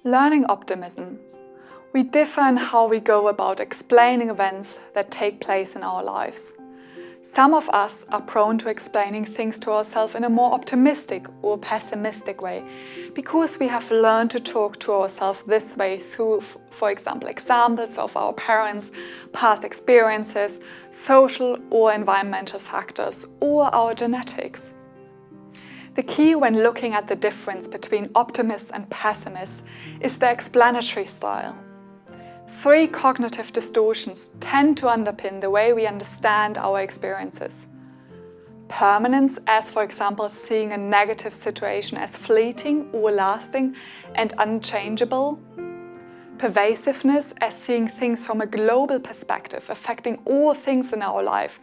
Learning optimism. We differ in how we go about explaining events that take place in our lives. Some of us are prone to explaining things to ourselves in a more optimistic or pessimistic way because we have learned to talk to ourselves this way through, for example, examples of our parents, past experiences, social or environmental factors, or our genetics. The key when looking at the difference between optimists and pessimists is the explanatory style. 3 cognitive distortions tend to underpin the way we understand our experiences. Permanence, as for example seeing a negative situation as fleeting or lasting and unchangeable. Pervasiveness, as seeing things from a global perspective, affecting all things in our life,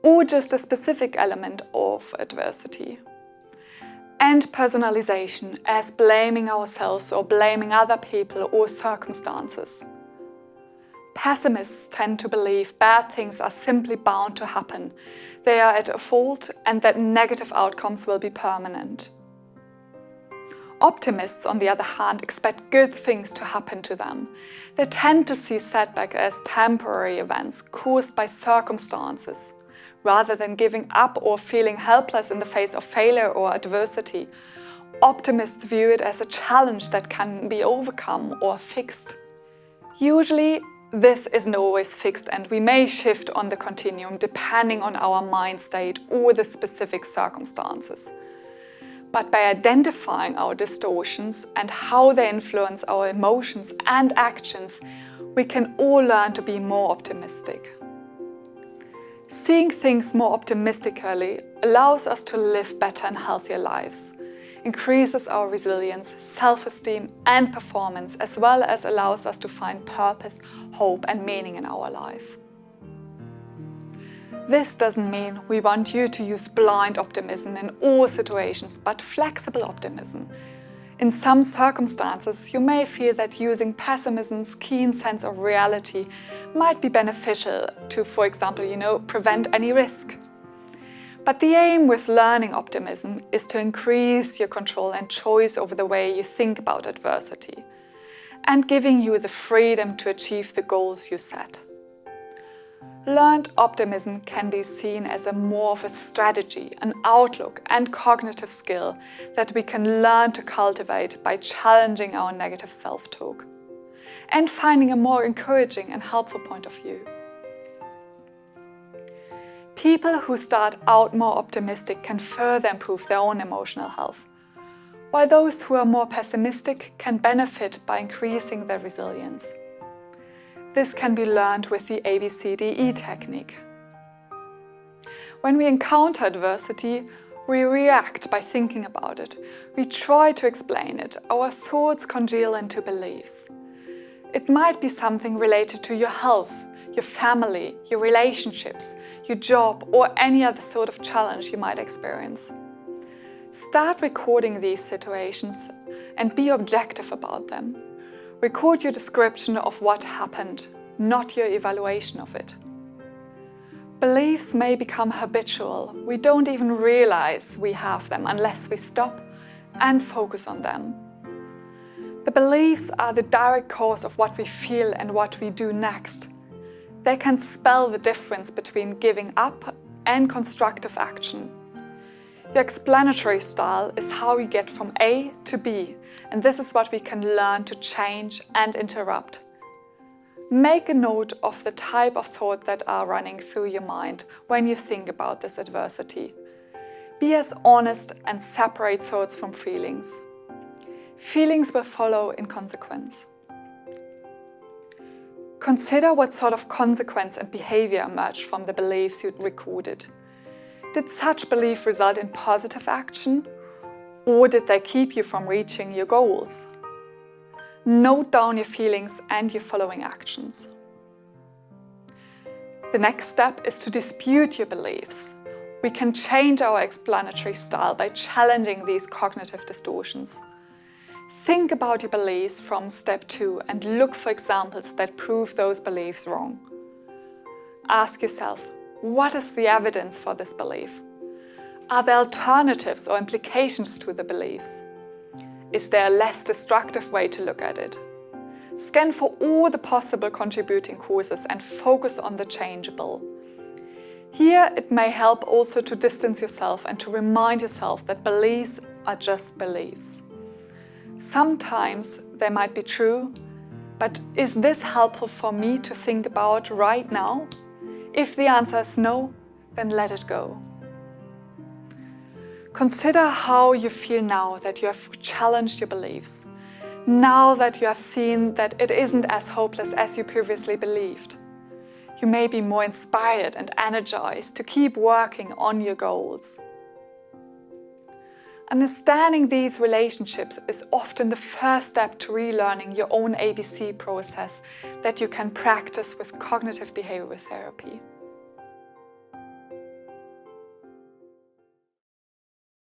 or just a specific element of adversity. And personalization, as blaming ourselves or blaming other people or circumstances. Pessimists tend to believe bad things are simply bound to happen, they are at a fault, and that negative outcomes will be permanent. Optimists, on the other hand, expect good things to happen to them. They tend to see setbacks as temporary events caused by circumstances. Rather than giving up or feeling helpless in the face of failure or adversity, optimists view it as a challenge that can be overcome or fixed. Usually, this isn't always fixed, and we may shift on the continuum depending on our mind state or the specific circumstances. But by identifying our distortions and how they influence our emotions and actions, we can all learn to be more optimistic. Seeing things more optimistically allows us to live better and healthier lives, increases our resilience, self-esteem and performance, as well as allows us to find purpose, hope and meaning in our life. This doesn't mean we want you to use blind optimism in all situations, but flexible optimism. In some circumstances, you may feel that using pessimism's keen sense of reality might be beneficial to, for example, prevent any risk. But the aim with learning optimism is to increase your control and choice over the way you think about adversity, and giving you the freedom to achieve the goals you set. Learned optimism can be seen as more of a strategy, an outlook and cognitive skill that we can learn to cultivate by challenging our negative self-talk and finding a more encouraging and helpful point of view. People who start out more optimistic can further improve their own emotional health, while those who are more pessimistic can benefit by increasing their resilience. This can be learned with the ABCDE technique. When we encounter adversity, we react by thinking about it. We try to explain it. Our thoughts congeal into beliefs. It might be something related to your health, your family, your relationships, your job, or any other sort of challenge you might experience. Start recording these situations and be objective about them. Record your description of what happened, not your evaluation of it. Beliefs may become habitual. We don't even realize we have them unless we stop and focus on them. The beliefs are the direct cause of what we feel and what we do next. They can spell the difference between giving up and constructive action. The explanatory style is how we get from A to B, and this is what we can learn to change and interrupt. Make a note of the type of thought that are running through your mind when you think about this adversity. Be as honest and separate thoughts from feelings. Feelings will follow in consequence. Consider what sort of consequence and behavior emerged from the beliefs you recorded. Did such belief result in positive action, or did they keep you from reaching your goals? Note down your feelings and your following actions. The next step is to dispute your beliefs. We can change our explanatory style by challenging these cognitive distortions. Think about your beliefs from step 2 and look for examples that prove those beliefs wrong. Ask yourself, what is the evidence for this belief? Are there alternatives or implications to the beliefs? Is there a less destructive way to look at it? Scan for all the possible contributing causes and focus on the changeable. Here, it may help also to distance yourself and to remind yourself that beliefs are just beliefs. Sometimes they might be true, but is this helpful for me to think about right now? If the answer is no, then let it go. Consider how you feel now that you have challenged your beliefs, now that you have seen that it isn't as hopeless as you previously believed. You may be more inspired and energized to keep working on your goals. Understanding these relationships is often the first step to relearning your own ABC process that you can practice with cognitive behavioral therapy.